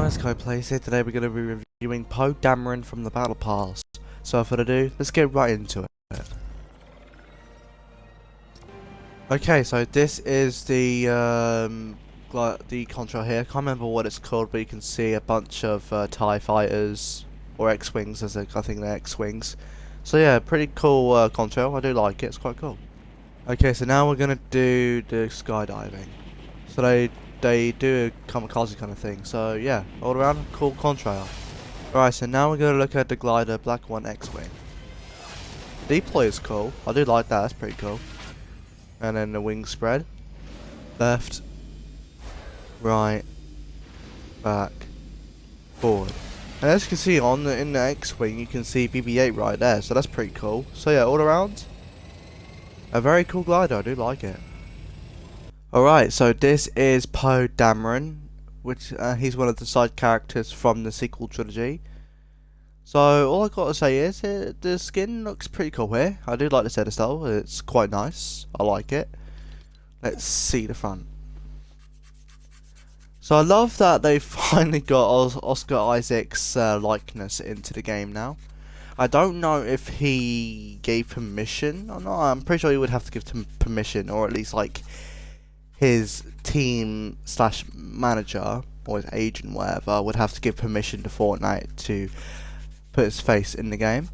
guys, Kai Plays here. Today we're going to be reviewing Dameron from the Battle Pass. So without further ado, let's get right into it. Okay, so this is the control here. I can't remember what it's called, but you can see a bunch of TIE fighters, or X-Wings, I think they're X-Wings. So yeah, pretty cool control. I do like it, it's quite cool. Okay, so now we're going to do the skydiving. So they do a kamikaze kind of thing. So yeah, all around cool contrail. Alright, so now we're going to look at the glider Black 1 X-Wing. Deploy is cool. I do like that, that's pretty cool. And then the wing spread. Left, right, back, forward. And as you can see in the X-Wing, you can see BB-8 right there, so that's pretty cool. So yeah, all around, a very cool glider, I do like it. Alright, so this is Dameron, which he's one of the side characters from the sequel trilogy. So all I gotta say is the skin looks pretty cool here. I do like this edit style, it's quite nice. I like it. Let's see the front. So I love that they finally got Oscar Isaac's likeness into the game now. I don't know if he gave permission or not. I'm pretty sure he would have to give permission, or at least like his team / manager or his agent, whatever, would have to give permission to Fortnite to put his face in the game.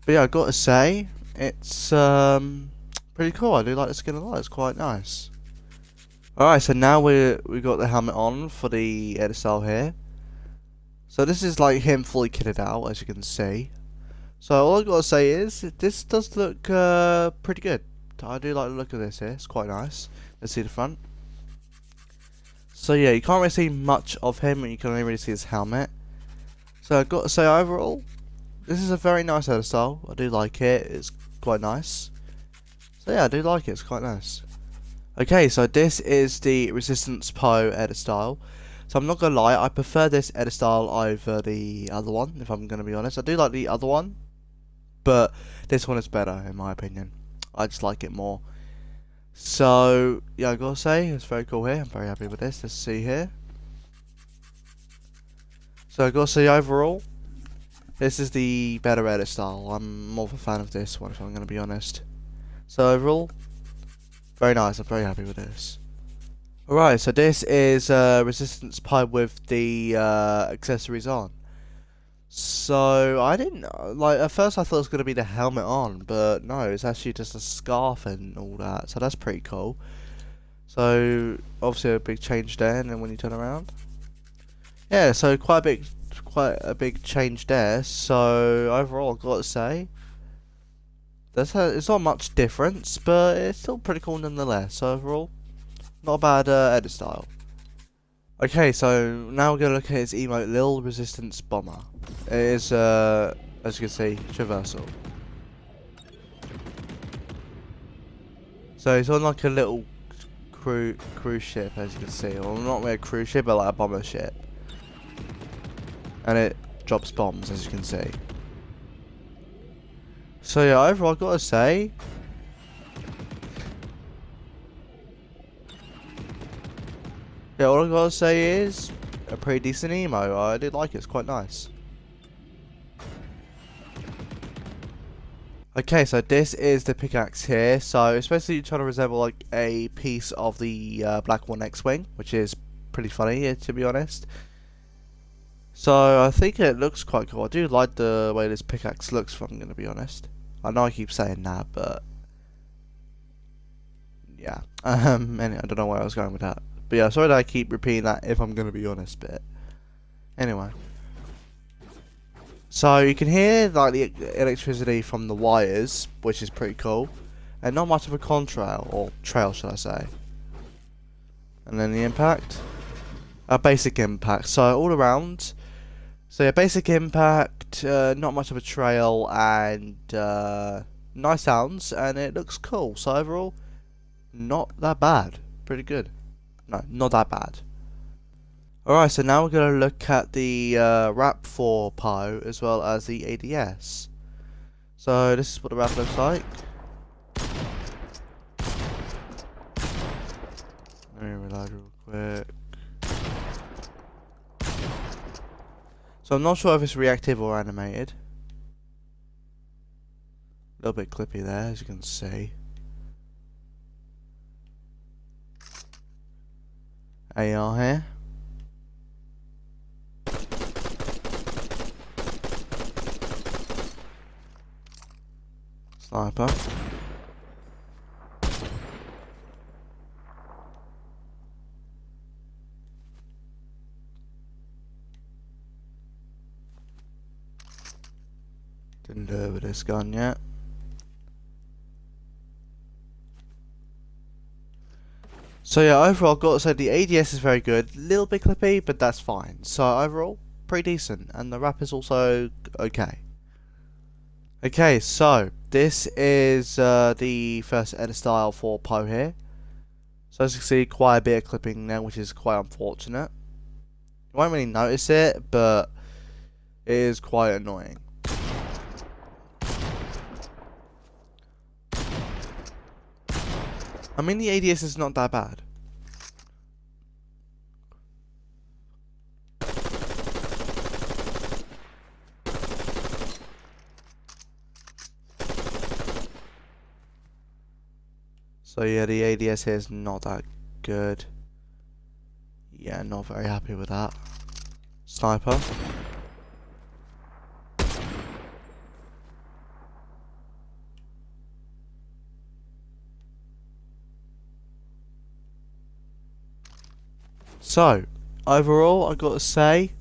But yeah, I gotta say, it's pretty cool. I do like the skin a lot. It's quite nice. Alright, so now we got the helmet on for the edit style here. So this is like him fully kitted out, as you can see. So all I gotta say is this does look pretty good. I do like the look of this here. It's quite nice. Let's see the front. So yeah, you can't really see much of him, and you can only really see his helmet. So I've got to say, overall, this is a very nice edit style. I do like it. It's quite nice. So yeah, I do like it. It's quite nice. Okay, so this is the Resistance Poe edit style. So I'm not gonna lie, I prefer this edit style over the other one, if I'm gonna be honest. I do like the other one, but this one is better in my opinion. I just like it more. So yeah, I gotta say, it's very cool here. I'm very happy with this. Let's see here. So I gotta say, overall, this is the better edit style. I'm more of a fan of this one, if I'm gonna be honest. So overall, very nice. I'm very happy with this. Alright, so this is Resistance Poe with the accessories on. So I didn't like, at first I thought it was gonna be the helmet on, but no, it's actually just a scarf and all that. So that's pretty cool. So obviously a big change there, and then when you turn around, yeah, so quite a big change there. So overall, I've got to say, it's not much difference, but it's still pretty cool nonetheless. So overall, not a bad edit style. Okay, so now we're gonna look at his emote, Lil Resistance Bomber. It is, as you can see, traversal. So he's on like a little cruise ship, as you can see. Well, not really a cruise ship, but like a bomber ship. And it drops bombs, as you can see. So yeah, overall, I've got to say, yeah, all I've got to say is a pretty decent emo. I did like it. It's quite nice. Okay, so this is the pickaxe here. So it's basically trying to resemble like a piece of the Black 1 X-Wing, which is pretty funny, to be honest. So I think it looks quite cool. I do like the way this pickaxe looks, if I'm going to be honest. I know I keep saying that, but yeah. Anyway, I don't know where I was going with that. But yeah, sorry that I keep repeating that, if I'm going to be honest, but anyway. So you can hear like the electricity from the wires, which is pretty cool. And not much of a contrail, or trail should I say. And then the impact. A basic impact. So all around. So yeah, basic impact, not much of a trail, and nice sounds, and it looks cool. So overall, not that bad. Pretty good. No, not that bad. Alright, so now we're going to look at the wrap for Poe, as well as the ADS. So this is what the wrap looks like. Let me reload real quick. So I'm not sure if it's reactive or animated. A little bit clippy there, as you can see. AR here. Sniper. Didn't do it with this gun yet. So yeah, overall I've got to say the ADS is very good. A little bit clippy, but that's fine. So overall, pretty decent. And the wrap is also okay. Okay, so this is the first edit style for Poe here. So as you can see, quite a bit of clipping now, which is quite unfortunate. You won't really notice it, but it is quite annoying. I mean, the ADS is not that bad. So yeah, the ADS here is not that good. Yeah, not very happy with that. Sniper. So, overall, I got to say,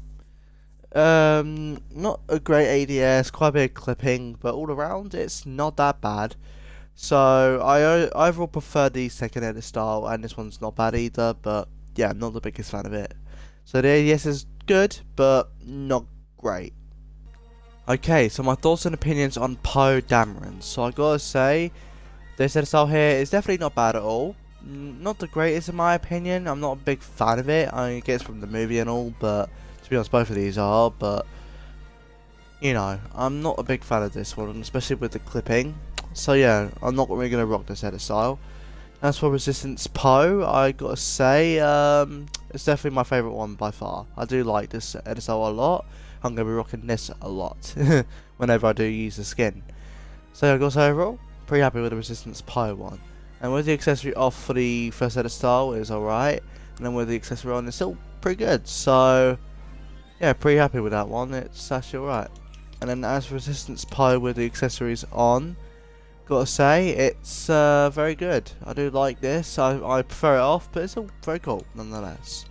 not a great ADS, quite a bit of clipping, but all around, it's not that bad. So, I overall prefer the second edit style, and this one's not bad either, but yeah, I'm not the biggest fan of it. So, the ADS is good, but not great. Okay, so my thoughts and opinions on Poe Dameron. So, I gotta say, this edit style here is definitely not bad at all. Not the greatest in my opinion. I'm not a big fan of it. I guess from the movie and all, but to be honest, both of these are. But you know, I'm not a big fan of this one, especially with the clipping. So yeah, I'm not really gonna rock this edit style. As for Resistance Poe, I gotta say, it's definitely my favourite one by far. I do like this edit style a lot. I'm gonna be rocking this a lot whenever I do use the skin. So I gotta say overall, pretty happy with the Resistance Poe one. And with the accessory off for the first edit style is alright. And then with the accessory on, it's still pretty good. So, yeah, pretty happy with that one. It's actually alright. And then as for Resistance Poe with the accessories on, gotta say, it's very good. I do like this. I prefer it off, but it's still very cool nonetheless.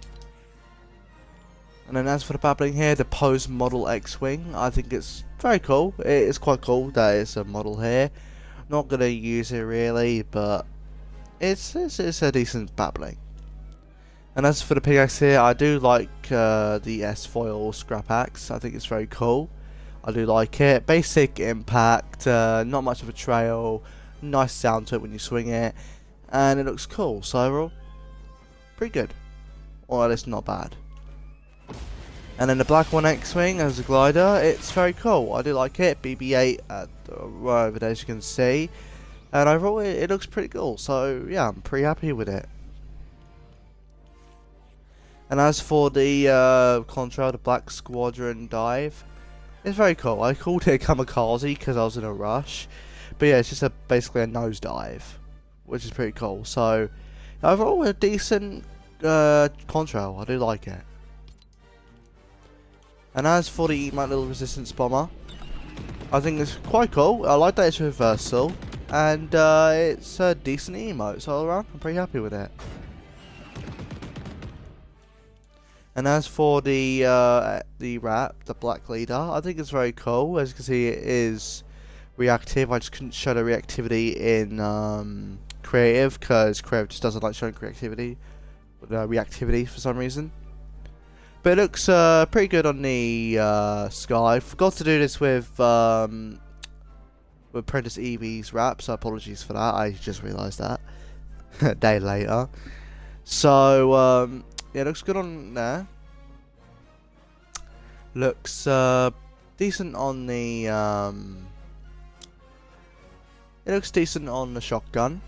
And then as for the babbling here, the Poe's Model X-Wing, I think it's very cool. It is quite cool that it's a model here. Not gonna use it really, but it's a decent babbling. And as for the pickaxe here, I do like the S-foil scrap axe. I think it's very cool. I do like it. Basic impact, not much of a trail, nice sound to it when you swing it, and it looks cool. So overall, pretty good, or at least not bad. And then the Black One X-Wing as a glider, it's very cool. I do like it. BB-8 right over there, as you can see. And overall, it looks pretty cool. So, yeah, I'm pretty happy with it. And as for the Contrail, the Black Squadron dive, it's very cool. I called it a kamikaze because I was in a rush. But yeah, it's just basically a nosedive, which is pretty cool. So, overall, a decent Contrail. I do like it. And as for the Eat My Little Resistance Bomber, I think it's quite cool. I like that it's reversal. And it's a decent emote, so all around, I'm pretty happy with it. And as for the wrap, the Black Leader, I think it's very cool. As you can see, it is reactive. I just couldn't show the reactivity in creative, because creative just doesn't like showing reactivity for some reason. But it looks pretty good on the sky. Forgot to do this with Apprentice Eevee's wrap, so apologies for that. I just realised that a day later. So yeah, it looks good on there. Looks decent on the it looks decent on the shotgun.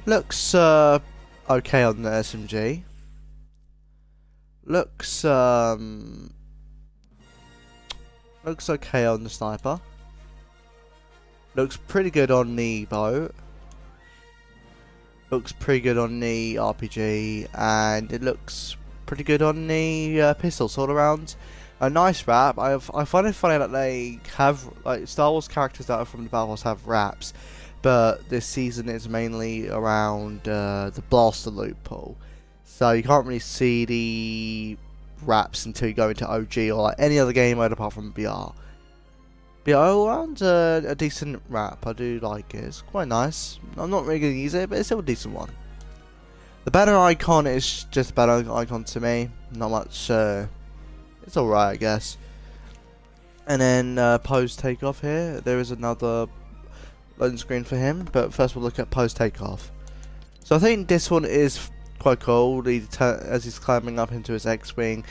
Looks okay on the SMG. Looks looks okay on the sniper. Looks pretty good on the bow. Looks pretty good on the RPG, and it looks pretty good on the pistols all around. A nice rap. I find it funny that they have like Star Wars characters that are from the Battle Pass have raps, but this season is mainly around the blaster loophole, so you can't really see the raps until you go into OG or like any other game mode apart from BR. But yeah, all around a decent rap. I do like it. It's quite nice. I'm not really going to use it, but it's still a decent one. The banner icon is just a banner icon to me. Not much. It's alright, I guess. And then post takeoff here. There is another loading screen for him, but first we'll look at post takeoff. So I think this one is quite cool. As he's climbing up into his X-wing,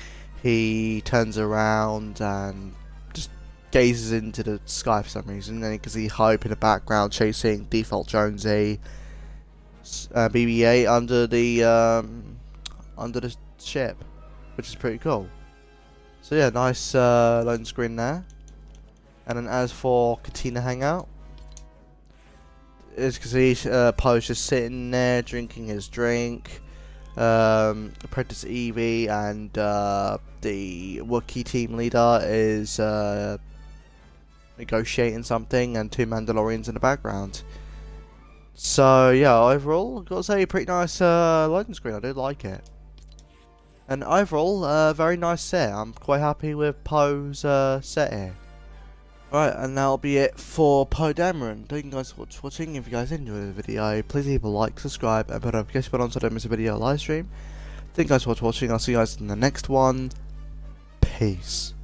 he turns around and just gazes into the sky for some reason. And then you can see Hype in the background chasing Default Jonesy, BB-8 under the ship, which is pretty cool. So yeah, nice loading screen there. And then as for Katina Hangout, as you can see, Poe's just sitting there drinking his drink. Apprentice Evie and the Wookiee team leader is negotiating something, and 2 Mandalorians in the background. So yeah, overall, I've got to say, pretty nice loading screen. I do like it. And overall, very nice set. I'm quite happy with Poe's set here. Right, and that'll be it for Poe Dameron. Thank you guys for watching. If you guys enjoyed the video, please leave a like, subscribe, and put a notification button on so I don't miss a video or live stream. Thank you guys for watching. I'll see you guys in the next one. Peace.